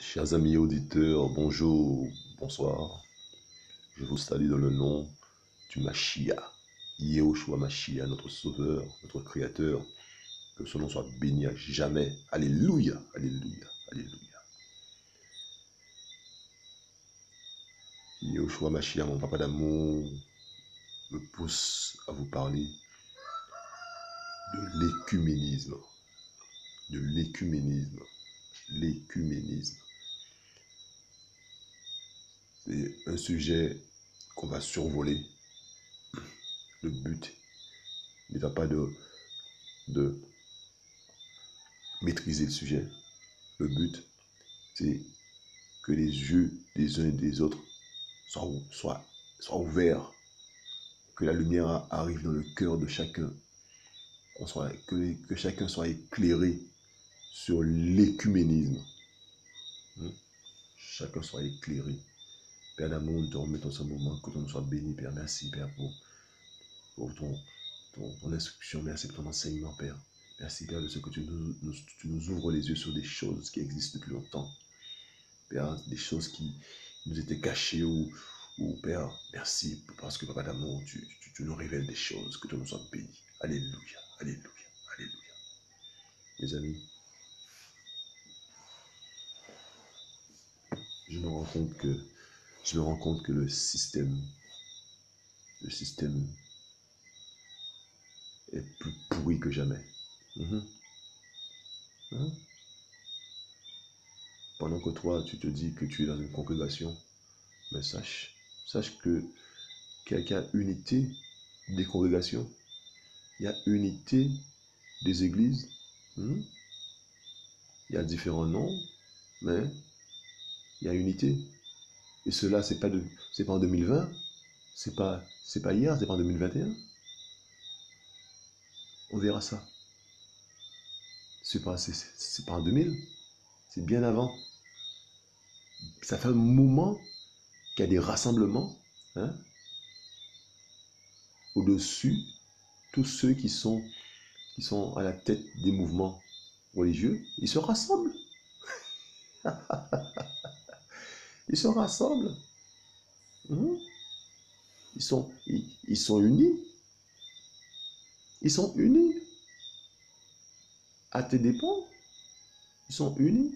Chers amis auditeurs, bonjour, bonsoir. Je vous salue dans le nom du Mashiach, Yehoshua Mashiach, notre Sauveur, notre Créateur. Que son nom soit béni à jamais. Alléluia, alléluia, alléluia. Yehoshua Mashiach, mon papa d'amour, me pousse à vous parler de l'écuménisme. De l'écuménisme. L'écuménisme. C'est un sujet qu'on va survoler. Le but n'étant pas de maîtriser le sujet. Le but, c'est que les yeux des uns et des autres soient ouverts, que la lumière arrive dans le cœur de chacun, que chacun soit éclairé sur l'écuménisme. Chacun soit éclairé. Père d'amour, nous te remettons ce moment, que ton soit béni, Père. Merci, Père, pour ton instruction. Merci pour ton enseignement, Père. Merci, Père, de ce que tu nous ouvres les yeux sur des choses qui existent depuis longtemps. Père, des choses qui nous étaient cachées ou Père, merci parce que, Papa d'amour, tu nous révèles des choses, que tu nous sois béni. Alléluia, alléluia, alléluia. Mes amis, je me rends compte que le système est plus pourri que jamais. Pendant que toi, tu te dis que tu es dans une congrégation, mais sache qu'il y a unité des congrégations, il y a unité des églises. Il y a différents noms, mais il y a unité. Et cela, c'est pas en 2020, c'est pas hier, c'est pas en 2021. On verra ça. C'est pas en 2000, c'est bien avant. Ça fait un moment qu'il y a des rassemblements, au-dessus, tous ceux qui sont à la tête des mouvements religieux, ils se rassemblent. Ils se rassemblent. Ils sont unis. Ils sont unis. À tes dépens, ils sont unis.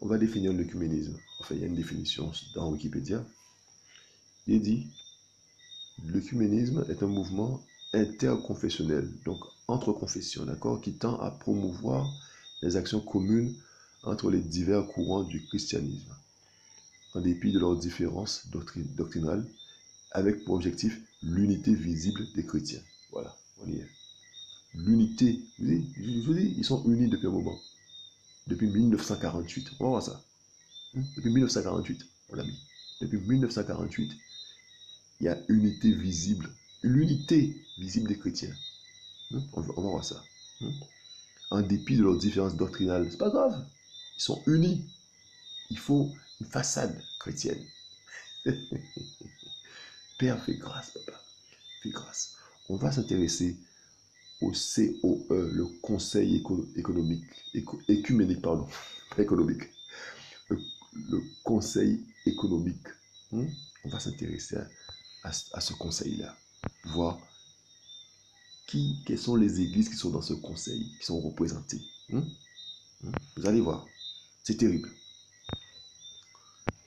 On va définir l'œcuménisme. Enfin, il y a une définition dans Wikipédia. Il est dit, l'œcuménisme est un mouvement interconfessionnel, donc entre confessions, d'accord, qui tend à promouvoir les actions communes entre les divers courants du christianisme, en dépit de leurs différences doctrinales, avec pour objectif l'unité visible des chrétiens. Voilà, on y est. L'unité, je vous dis, ils sont unis depuis un moment. Depuis 1948, on va voir ça. Depuis 1948, on l'a mis. Depuis 1948, il y a unité visible. L'unité visible des chrétiens. On va voir ça. En dépit de leurs différences doctrinales, c'est pas grave. Ils sont unis. Il faut une façade chrétienne. Père, fais grâce, papa. Fais grâce. On va s'intéresser au COE, le Conseil économique, écuménique, pardon, pas économique. Le Conseil économique. On va s'intéresser à ce conseil-là. Voir quelles sont les églises qui sont dans ce conseil, qui sont représentées. Vous allez voir, c'est terrible.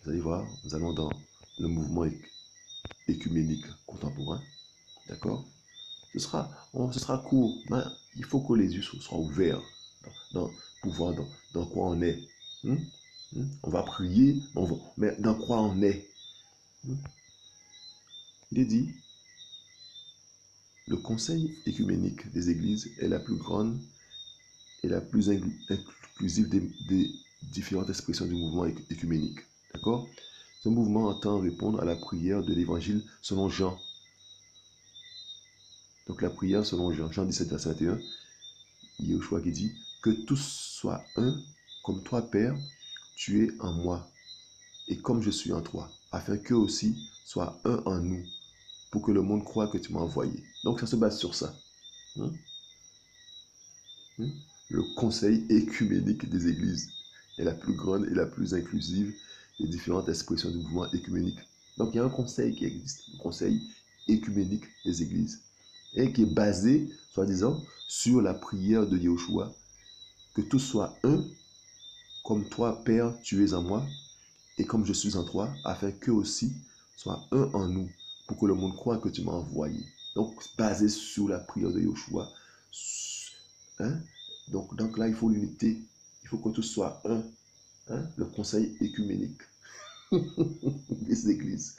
Vous allez voir, nous allons dans le mouvement écuménique contemporain. D'accord? Ce sera court, mais il faut que les yeux soient ouverts pour voir dans quoi on est. On va prier, mais dans quoi on est. Il est dit, le conseil écuménique des églises est la plus grande et la plus inclusive des différentes expressions du mouvement écuménique. D'accord? Ce mouvement entend répondre à la prière de l'évangile selon Jean. Donc la prière selon Jean 17, verset 21, Yehoshua qui dit que tous soient un, comme toi, Père, tu es en moi, et comme je suis en toi, afin qu'eux aussi soient un en nous, pour que le monde croie que tu m'as envoyé. Donc ça se base sur ça. Le conseil écuménique des églises. est la plus grande et la plus inclusive des différentes expressions du mouvement écuménique. Donc il y a un conseil qui existe, le conseil écuménique des églises, et qui est basé, soi-disant, sur la prière de Yahushua, que tous soient un, comme toi, Père, tu es en moi, et comme je suis en toi, afin qu'eux aussi soient un en nous, pour que le monde croie que tu m'as envoyé. Donc, basé sur la prière de Yahushua. Hein? Donc là, il faut l'unité. Il faut que tout soit un. Hein? Le conseil écuménique des églises.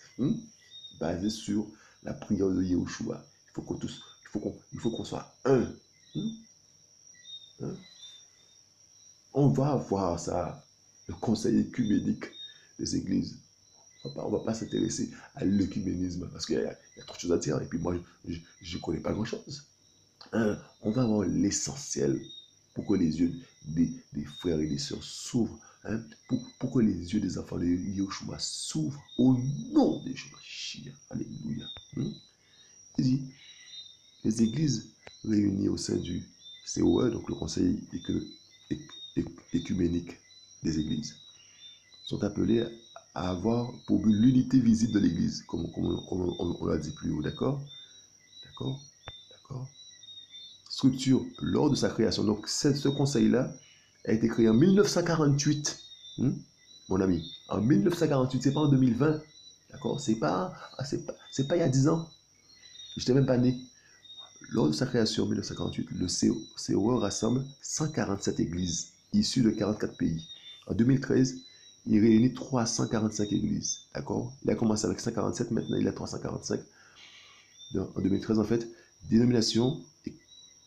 Basé sur la prière de Yahushua. Il faut qu'on soit un. Hein? On va voir ça, le conseil écuménique des églises. On va pas s'intéresser à l'œcuménisme parce qu'il y a trop de choses à dire. Et puis moi, je ne connais pas grand-chose. Hein? On va avoir l'essentiel pour que les yeux des frères et des sœurs s'ouvrent. Hein? Pour que les yeux des enfants de Yahushua s'ouvrent au nom de Jésus. Alléluia. Il dit, les églises réunies au sein du COE, donc le conseil écuménique des églises, sont appelées à avoir pour but l'unité visible de l'église, comme on l'a dit plus haut, d'accord? D'accord? D'accord? Structure lors de sa création. Donc, ce conseil-là a été créé en 1948, mon ami. En 1948, c'est pas en 2020, d'accord? C'est pas il y a 10 ans. Je n'étais même pas né. Lors de sa création en 1948, le COE rassemble 147 églises issues de 44 pays. En 2013, il réunit 345 églises. D'accord? Il a commencé avec 147, maintenant il a 345. En 2013, en fait, dénomination et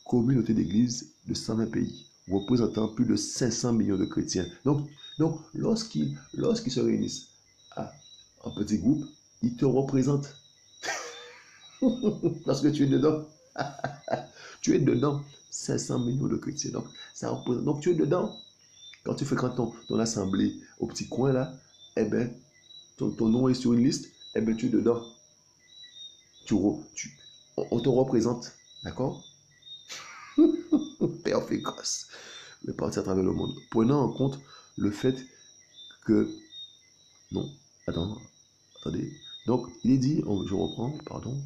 communauté d'églises de 120 pays, représentant plus de 500 millions de chrétiens. Donc lorsqu'ils se réunissent en petits groupes, ils te représentent parce que tu es dedans. Tu es dedans. 500 millions de chrétiens. Donc, ça représente. Donc, tu es dedans. Quand tu fréquentes ton assemblée au petit coin là, eh ben, ton nom est sur une liste, eh ben, tu es dedans. On te représente. D'accord? Père fécoce. Mais partir à travers le monde. Prenant en compte le fait que. Non, attendez. Donc, il est dit, je reprends, pardon.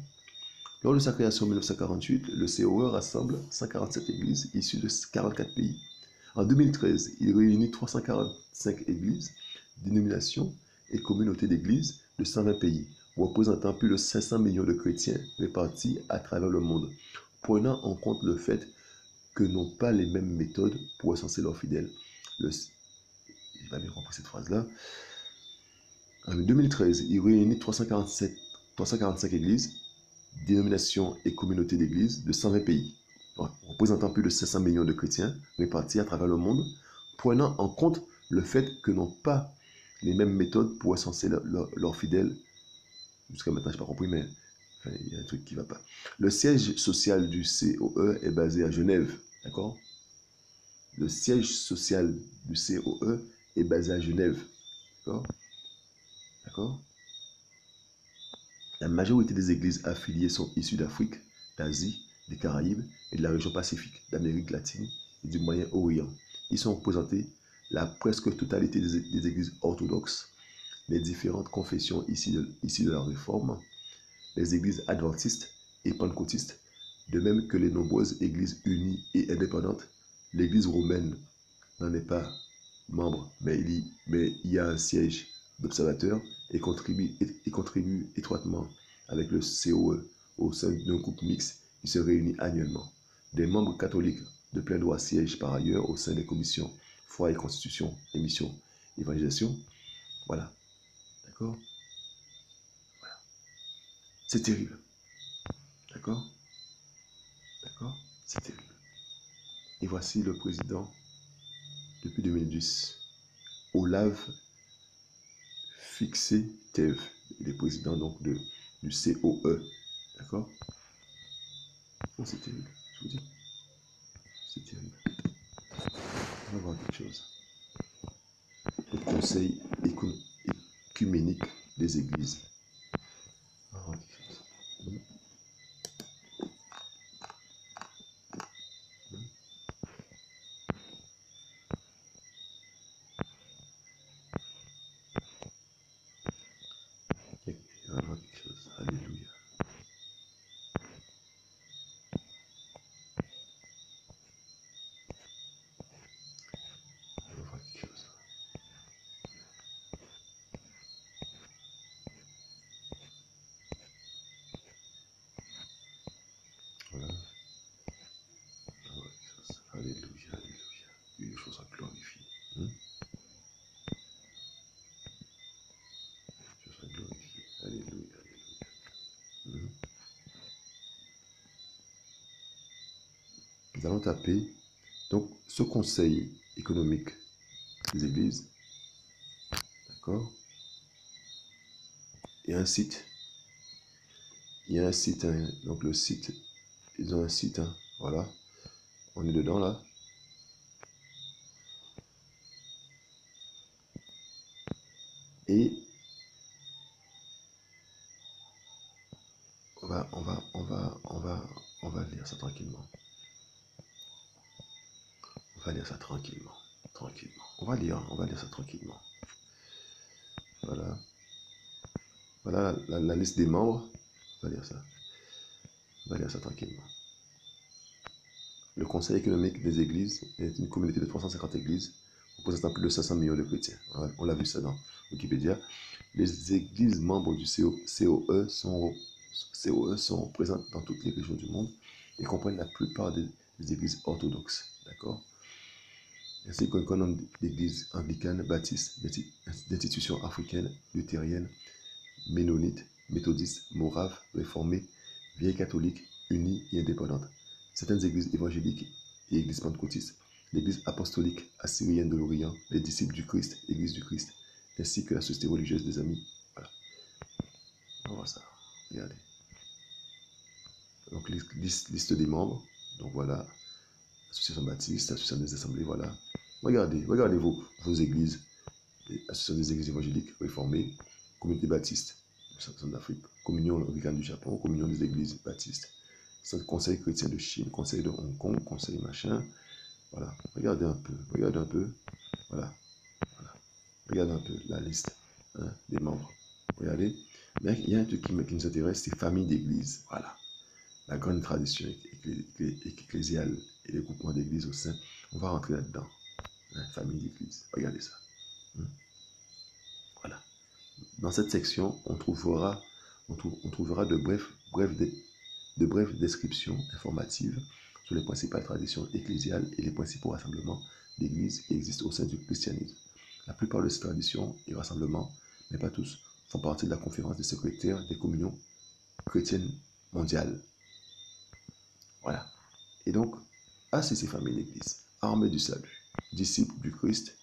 Lors de sa création en 1948, le COE rassemble 147 églises issues de 44 pays. En 2013, il réunit 345 églises, dénominations et communautés d'églises de 120 pays, représentant plus de 500 millions de chrétiens répartis à travers le monde, prenant en compte le fait que n'ont pas les mêmes méthodes pour recenser leurs fidèles. J'ai pas bien compris cette phrase-là. En 2013, il réunit 345 églises, dénominations et communautés d'églises de 120 pays, représentant plus de 500 millions de chrétiens répartis à travers le monde, prenant en compte le fait que n'ont pas les mêmes méthodes pour recenser leurs fidèles. Jusqu'à maintenant, je n'ai pas compris, mais il y a un truc qui ne va pas. Le siège social du COE est basé à Genève, d'accord? Le siège social du COE est basé à Genève, d'accord? D'accord? La majorité des églises affiliées sont issues d'Afrique, d'Asie, des Caraïbes et de la région Pacifique, d'Amérique latine et du Moyen-Orient. Ils sont représentés la presque totalité des églises orthodoxes, les différentes confessions issues de la Réforme, les églises adventistes et pentecôtistes, de même que les nombreuses églises unies et indépendantes. L'église romaine n'en est pas membre, mais il y a un siège d'observateurs et contribue étroitement avec le COE au sein d'un groupe mixte qui se réunit annuellement. Des membres catholiques de plein droit siègent par ailleurs au sein des commissions foi et constitution et mission évangélisation. Voilà. D'accord? Voilà. C'est terrible. D'accord? D'accord? C'est terrible. Et voici le président depuis 2010, Olav Fixé Tev. Il est président donc du COE. D'accord? Oh, c'est terrible, je vous dis. C'est terrible. On va voir quelque chose. Le conseil écuménique des églises. On va voir quelque chose. nous allons taper donc ce conseil économique des églises, d'accord? Il y a un site, hein, donc le site, ils ont un site, hein, voilà, on est dedans là. Et on va lire ça tranquillement. On va lire ça tranquillement. Tranquillement. On va lire ça tranquillement. Voilà. Voilà la liste des membres. On va lire ça. On va lire ça tranquillement. Le Conseil économique des églises est une communauté de 350 églises représentant plus de 500 millions de chrétiens. On l'a vu ça dans Wikipédia. Les églises membres du COE sont présentes dans toutes les régions du monde et comprennent la plupart des églises orthodoxes. D'accord? Ainsi qu'un grand nombre d'églises anglicanes, baptistes, d'institutions africaines, luthériennes, ménonites, méthodistes, moraves, réformées, vieilles catholiques, unies et indépendantes. Certaines églises évangéliques et églises pentecôtistes, l'église apostolique assyrienne de l'Orient, les disciples du Christ, l'église du Christ, ainsi que la société religieuse des amis. Voilà. On va voir ça. Regardez. Donc, liste des membres. Donc, voilà. Association baptiste, association des assemblées, voilà. Regardez vos églises. Association des églises évangéliques réformées, communauté baptiste du centre d'Afrique, communion anglicane du Japon, communion des églises baptistes, conseil chrétien de Chine, conseil de Hong Kong, conseil machin. Voilà, regardez un peu, voilà, voilà. Regardez un peu la liste, hein, des membres. Regardez, mais il y a un truc qui nous intéresse, c'est famille d'église. Voilà, la grande tradition ecclésiale et les groupements d'église au sein. On va rentrer là-dedans, hein, famille d'église. Regardez ça. Hein. Voilà. Dans cette section, on trouvera de brèves descriptions informatives sur les principales traditions ecclésiales et les principaux rassemblements d'églises qui existent au sein du christianisme. La plupart de ces traditions et rassemblements, mais pas tous, font partie de la conférence des secrétaires des communions chrétiennes mondiales. Voilà. Et donc, ACC Famille d'Église, Armée du Salut, Disciples du Christ,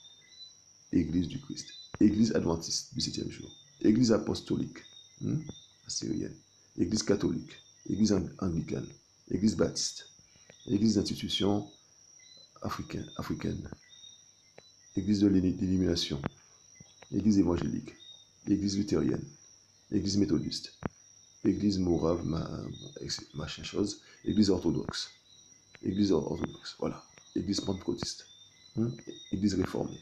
Église du Christ, Église adventiste du 7e jour, Église apostolique, assyrienne, Église catholique, Église anglicane, Église baptiste, Église d'institution africaine, Église de l'illumination, Église évangélique, Église luthérienne, Église méthodiste, Église morave, machin chose, Église orthodoxe, voilà, Église pentecôtiste, Église réformée,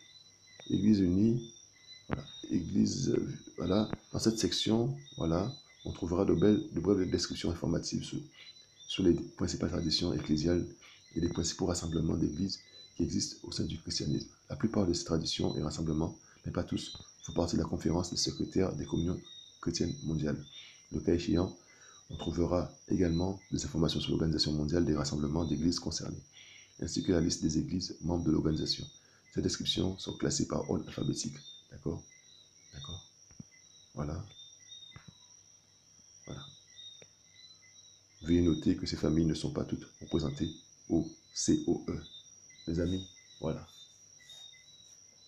Église unie, voilà, Église, voilà. Dans cette section, voilà, on trouvera de brèves descriptions informatives sur les principales traditions ecclésiales et les principaux rassemblements d'églises qui existent au sein du christianisme. La plupart de ces traditions et rassemblements, mais pas tous, font partie de la conférence des secrétaires des communions chrétiennes mondiales. Le cas échéant, on trouvera également des informations sur l'Organisation mondiale des rassemblements d'églises concernées, ainsi que la liste des églises membres de l'organisation. Ces descriptions sont classées par ordre alphabétique. D'accord? D'accord? Voilà. Voilà. Veuillez noter que ces familles ne sont pas toutes représentées au COE. Les amis, voilà.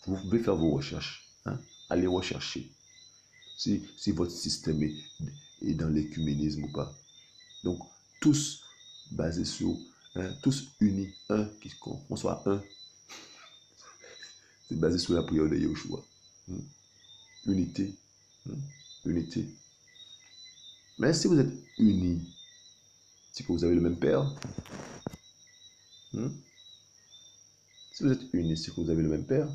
Vous pouvez faire vos recherches. Hein? Allez rechercher si votre système est dans l'écuménisme ou pas. Donc, tous basés sur, tous unis, qu'on soit un. C'est basé sur la prière de Yahushua. Unité. Unité. Mais si vous êtes unis, c'est que vous avez le même Père. Si vous êtes unis, c'est que vous avez le même Père.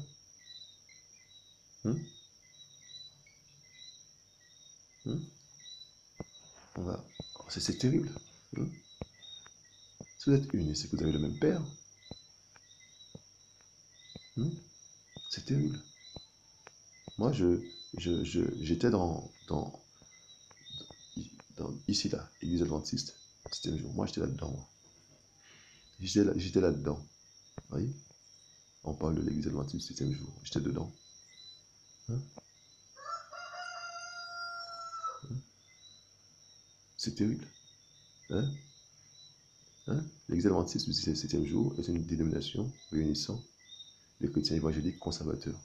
C'est terrible. Si vous êtes unis, c'est que vous avez le même Père. C'est terrible. Moi, j'étais ici, là, Église adventiste. C'était un jour. Moi, j'étais là-dedans. J'étais là-dedans. Vous voyez? On parle de l'Église adventiste, 7e jour. J'étais dedans. C'est terrible. Hein? Hein? L'Église adventiste du 7e jour est une dénomination réunissant les chrétiens évangéliques conservateurs.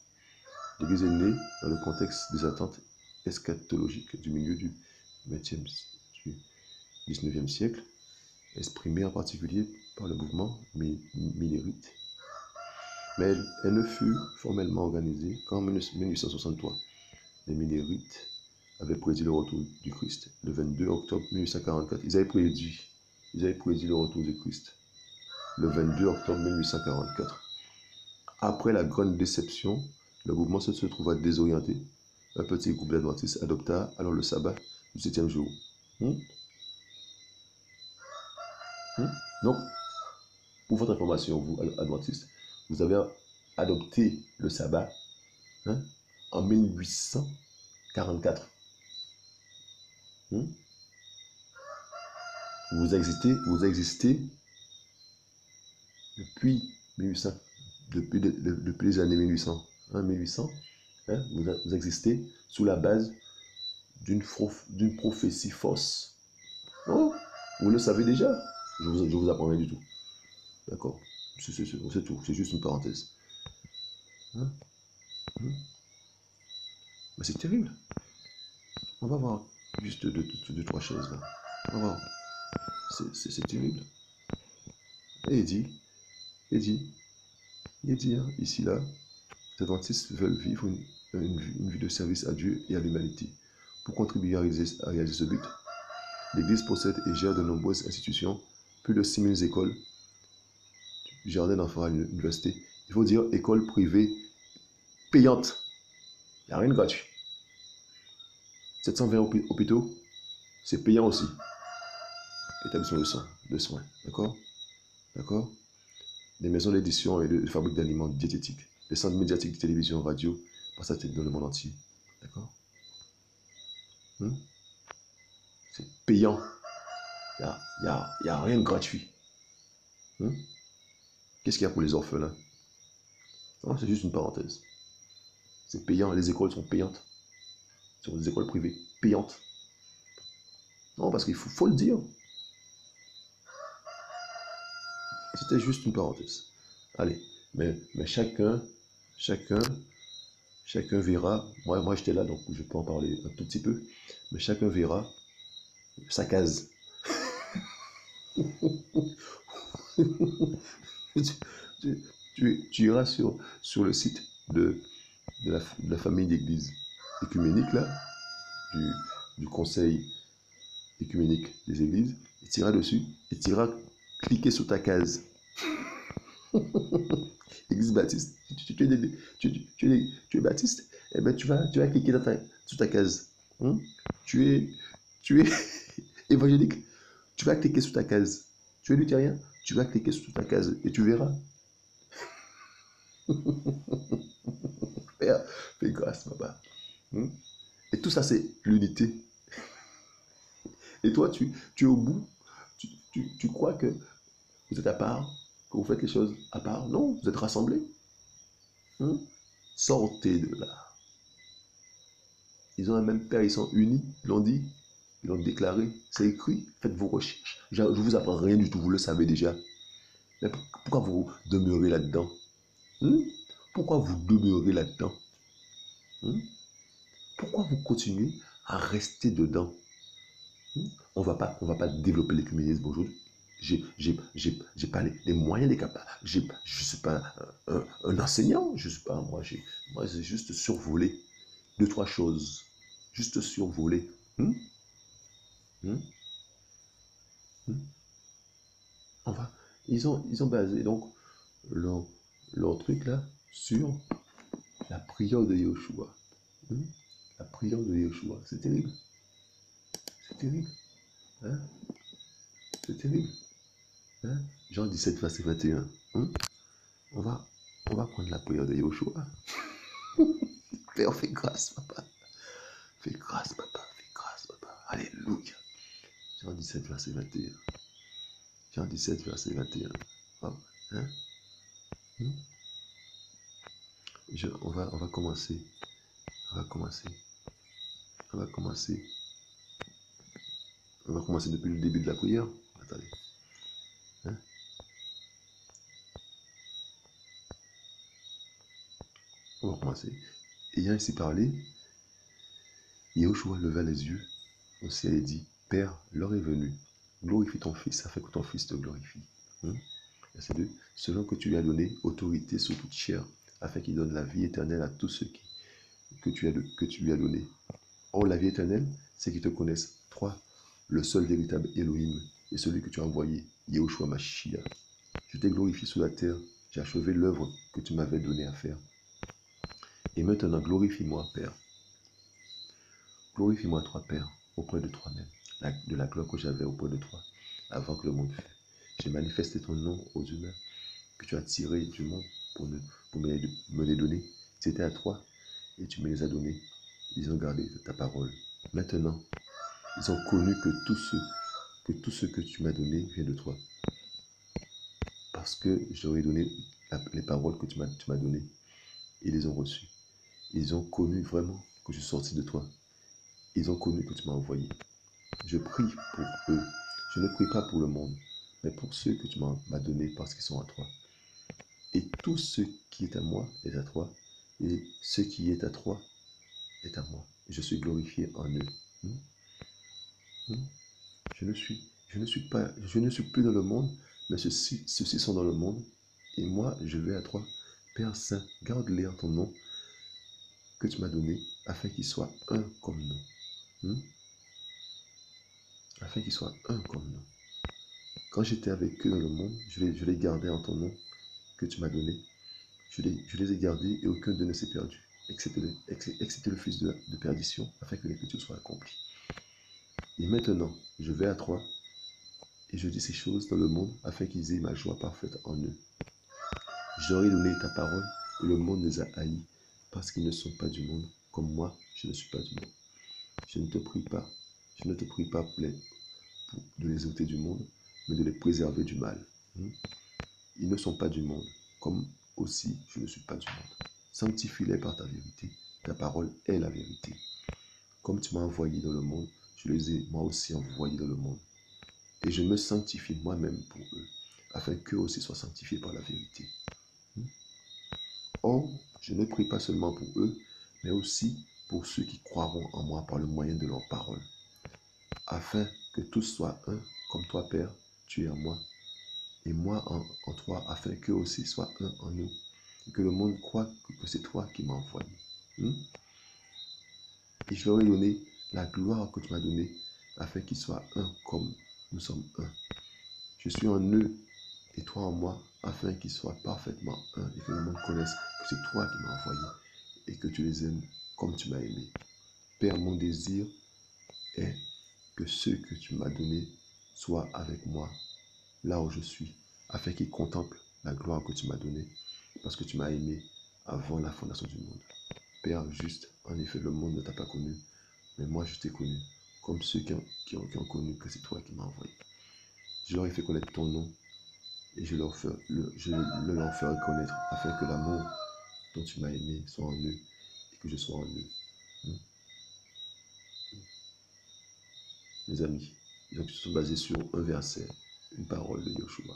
L'Église est née dans le contexte des attentes eschatologiques du milieu du 19e siècle, exprimées en particulier par le mouvement minnérite. Mais elle ne fut formellement organisée qu'en 1863. Les minnérites avaient prédit le retour du Christ le 22 octobre 1844. Ils avaient prédit le retour du Christ le 22 octobre 1844. Après la grande déception, le mouvement se trouva désorienté. Un petit groupe d'adventistes adopta alors le sabbat du 7e jour. Donc, pour votre information, vous, adventistes, vous avez adopté le sabbat en 1844. Vous existez depuis 1800, depuis les années 1800. 1800, vous existez sous la base d'une prophétie fausse. Oh, vous le savez déjà. Je vous apprends rien du tout. D'accord. C'est tout. C'est juste une parenthèse. Mais c'est terrible. On va voir juste deux, trois choses là. On va voir. C'est terrible. Et il dit, ici là, les adventistes veulent vivre une vie de service à Dieu et à l'humanité. Pour contribuer à réaliser ce but, l'Église possède et gère de nombreuses institutions, plus de 6000 écoles, du jardin d'enfants à l'université. Il faut dire école privée payante. Il n'y a rien de gratuit. 720 hôpitaux, c'est payant aussi. Établissement de soins. D'accord? Des maisons d'édition et de fabrique d'aliments diététiques. Des centres médiatiques de télévision, radio, par satellite dans le monde entier. D'accord? C'est payant. Il n'y a rien de gratuit. Qu'est-ce qu'il y a pour les orphelins? C'est juste une parenthèse. C'est payant, les écoles sont payantes. Ce sont des écoles privées payantes. Non, parce qu'il faut le dire. C'était juste une parenthèse. Allez, mais chacun verra. Moi j'étais là, donc je peux en parler un tout petit peu. Mais chacun verra sa case. tu iras sur le site de la famille d'église écuménique, là, du conseil écuménique des églises, et tu iras dessus, et tu iras cliquer sur ta case. Église baptiste, tu es baptiste, eh ben tu vas cliquer sur ta case. Tu es évangélique, tu vas cliquer sur ta case. Tu es luthérien, tu vas cliquer sur ta case et tu verras. Fais grâce, papa. Et tout ça, c'est l'unité. Et toi, tu es au bout. Tu crois que vous êtes à part, que vous faites les choses à part. Non, vous êtes rassemblés. Sortez de là. Ils ont un même père, ils sont unis, ils l'ont dit, ils l'ont déclaré, c'est écrit. Faites vos recherches. Je ne vous apprends rien du tout, vous le savez déjà. Mais pourquoi vous demeurez là-dedans? Pourquoi vous demeurez là-dedans? Pourquoi vous continuez à rester dedans? On va pas développer l'écuménisme aujourd'hui. J'ai pas les moyens, les capables. Je suis pas un enseignant. Je suis pas, moi, j'ai juste survolé deux, trois choses. Juste survolé. Ils ont basé donc leur truc là sur la prière de Yoshua. La prière de Yoshua. C'est terrible. C'est terrible. C'est terrible. Jean 17, verset 21. On va prendre la prière de Yoshua. Père, fais grâce, papa. Fais grâce, papa. Fais grâce, papa. Alléluia. Jean 17, verset 21. Jean 17, verset 21. On va commencer. On va commencer depuis le début de la prière. Attendez. On va commencer. Ayant ainsi parlé, Yahushua leva les yeux au ciel et dit, Père, l'heure est venue. Glorifie ton Fils afin que ton Fils te glorifie. Verset 2. Selon que tu lui as donné autorité sur toute chair, afin qu'il donne la vie éternelle à tous ceux que tu lui as donné. Or, la vie éternelle, c'est qu'ils te connaissent, toi, le seul véritable Elohim, et celui que tu as envoyé, Yahushua Mashiach. Je t'ai glorifié sur la terre, j'ai achevé l'œuvre que tu m'avais donnée à faire. Et maintenant, glorifie-moi, Père. Glorifie-moi, toi, Père, auprès de toi-même, de la gloire que j'avais auprès de toi, avant que le monde fût. J'ai manifesté ton nom aux humains que tu as tirés du monde pour me les donner. C'était à toi et tu me les as donnés. Ils ont gardé ta parole. Maintenant, ils ont connu que tout ce que tu m'as donné vient de toi. Parce que je leur ai donné les paroles que tu m'as données. Ils les ont reçues. Ils ont connu vraiment que je suis sorti de toi. Ils ont connu que tu m'as envoyé. Je prie pour eux. Je ne prie pas pour le monde, mais pour ceux que tu m'as donnés parce qu'ils sont à toi. Et tout ce qui est à moi est à toi, et ce qui est à toi est à moi. Je suis glorifié en eux. Je ne suis plus dans le monde, mais ceux-ci sont dans le monde, et moi je vais à toi. Père Saint, garde-les en ton nom que tu m'as donné, afin qu'ils soient un comme nous. Afin qu'ils soient un comme nous. Quand j'étais avec eux dans le monde, je les gardais en ton nom que tu m'as donné. Je les ai gardés et aucun d'eux ne s'est perdu, excepté le fils de perdition, afin que l'écriture soit accomplie. Et maintenant, je vais à toi et je dis ces choses dans le monde afin qu'ils aient ma joie parfaite en eux. Je leur ai donné ta parole et le monde les a haïs parce qu'ils ne sont pas du monde, comme moi, je ne suis pas du monde. Je ne te prie pas de les ôter du monde, mais de les préserver du mal. Ils ne sont pas du monde, comme aussi je ne suis pas du monde. Sanctifie-les par ta vérité. Ta parole est la vérité. Comme tu m'as envoyé dans le monde, je les ai moi aussi envoyés dans le monde. Et je me sanctifie moi-même pour eux, afin qu'eux aussi soient sanctifiés par la vérité. Or, je ne prie pas seulement pour eux, mais aussi pour ceux qui croiront en moi par le moyen de leur parole, afin que tous soient un, comme toi, Père, tu es en moi, et moi en toi, afin qu'eux aussi soient un en nous, et que le monde croit que c'est toi qui m'as envoyé. Et je leur ai donné la gloire que tu m'as donnée, afin qu'ils soient un comme nous sommes un. Je suis en eux et toi en moi, afin qu'ils soient parfaitement un et que le monde connaisse que c'est toi qui m'as envoyé et que tu les aimes comme tu m'as aimé. Père, mon désir est que ceux que tu m'as donnés soient avec moi là où je suis, afin qu'ils contemplent la gloire que tu m'as donnée, parce que tu m'as aimé avant la fondation du monde. Père juste, en effet, le monde ne t'a pas connu, mais moi je t'ai connu, comme ceux qui ont connu que c'est toi qui m'as envoyé. Je leur ai fait connaître ton nom, et je leur le leur ferai connaître, afin que l'amour dont tu m'as aimé soit en eux, et que je sois en eux. Mes amis, ils ont se basés sur un verset, une parole de Yahushua,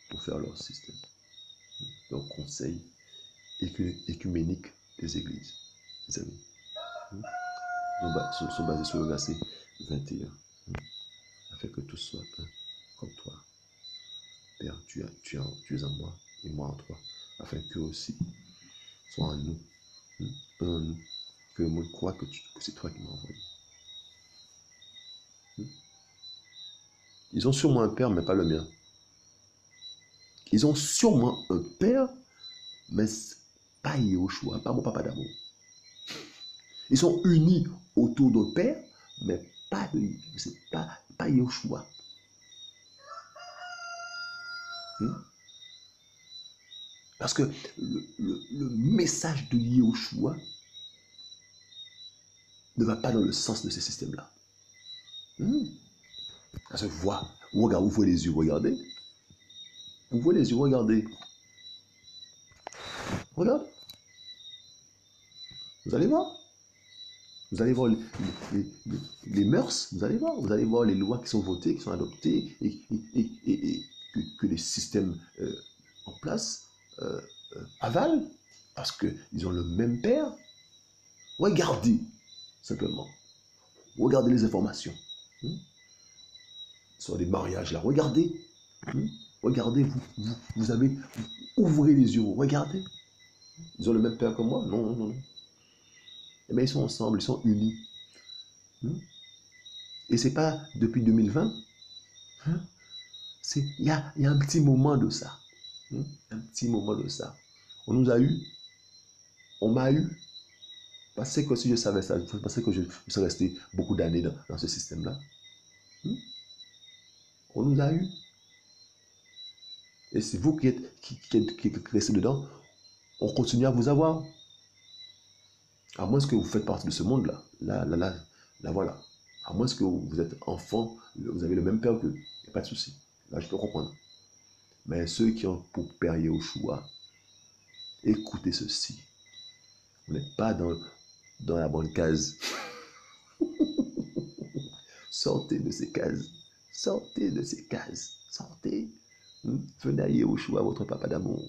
pour faire leur système, leur conseil écuménique des églises, mes amis. Ils sont basés sur le verset 21, afin que tous soient un comme toi. Père, tu es en moi et moi en toi, afin qu'eux aussi soient en nous, un en nous, que le monde croit que c'est toi qui m'as envoyé. Ils ont sûrement un père, mais pas le mien. Ils ont sûrement un père, mais pas Yahushua, pas mon papa d'amour. Ils sont unis autour d'un père, mais c'est pas Yahushua. Parce que le message de Yahushua ne va pas dans le sens de ces systèmes-là. Ça se voit. Ouvrez les yeux, regardez. Ouvrez les yeux, regardez. Regarde. Vous allez voir. Vous allez voir les mœurs, vous allez voir. Vous allez voir les lois qui sont votées, qui sont adoptées, et que les systèmes en place avalent, parce qu'ils ont le même père. Regardez, simplement. Regardez les informations. Sur les mariages, là. Regardez. Regardez, vous avez... ouvrez les yeux, regardez. Ils ont le même père que moi? Non, non, non. Eh bien, ils sont ensemble, ils sont unis. Et c'est pas depuis 2020. Il y a un petit moment de ça. Un petit moment de ça. On nous a eu. On m'a eu. Parce que si je savais ça, je pensais que je serais resté beaucoup d'années dans ce système-là. On nous a eu. Et c'est vous qui êtes restés dedans. On continue à vous avoir. À moins que vous faites partie de ce monde-là. Là, voilà. À moins que vous êtes enfant, vous avez le même père qu'eux. Il n'y a pas de souci. Là, je peux comprendre. Mais ceux qui ont pour père Yahushua, écoutez ceci. Vous n'êtes pas dans la bonne case. Sortez de ces cases. Sortez de ces cases. Sortez. Venez à Yahushua, votre papa d'amour.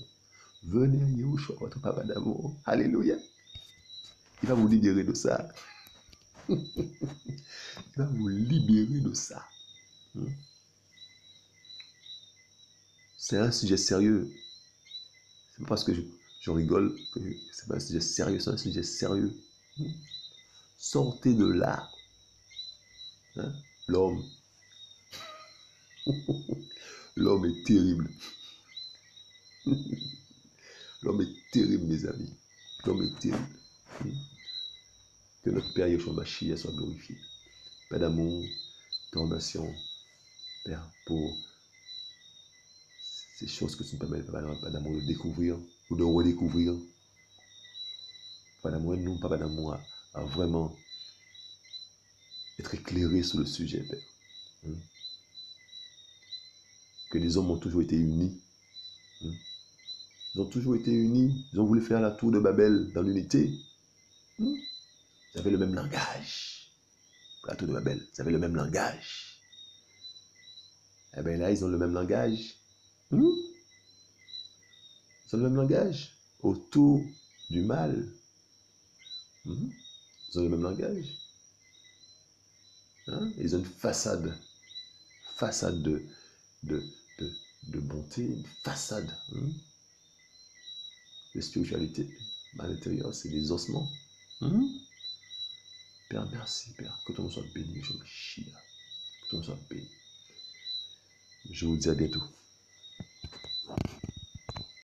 Venez à Yahushua, votre papa d'amour. Alléluia. Il va vous libérer de ça. Il va vous libérer de ça. C'est un sujet sérieux. C'est pas parce que je rigole que c'est pas un sujet sérieux, c'est un sujet sérieux. Sortez de là. L'homme. L'homme est terrible. L'homme est terrible, mes amis. L'homme est terrible. Que notre Père Yeshua Mashiach soit glorifié. Père d'amour, te remercions, Père, pour ces choses que tu nous permets, Père d'amour, de découvrir ou de redécouvrir. Père d'amour, nous, Papa d'amour, à vraiment être éclairés sur le sujet, Père. Que les hommes ont toujours été unis. Ils ont toujours été unis. Ils ont voulu faire la tour de Babel dans l'unité. Ils avaient le même langage. La tour de Babel, ils avaient le même langage. Eh bien là, ils ont le même langage. Ils ont le même langage. Autour du mal. Ils ont le même langage. Ils ont une façade. Façade de bonté. Une façade de spiritualité. Mais à l'intérieur, c'est des ossements. Père, merci, Père. Que ton nom soit béni. Je me chie. Que ton nom soit béni. Je vous dis à bientôt.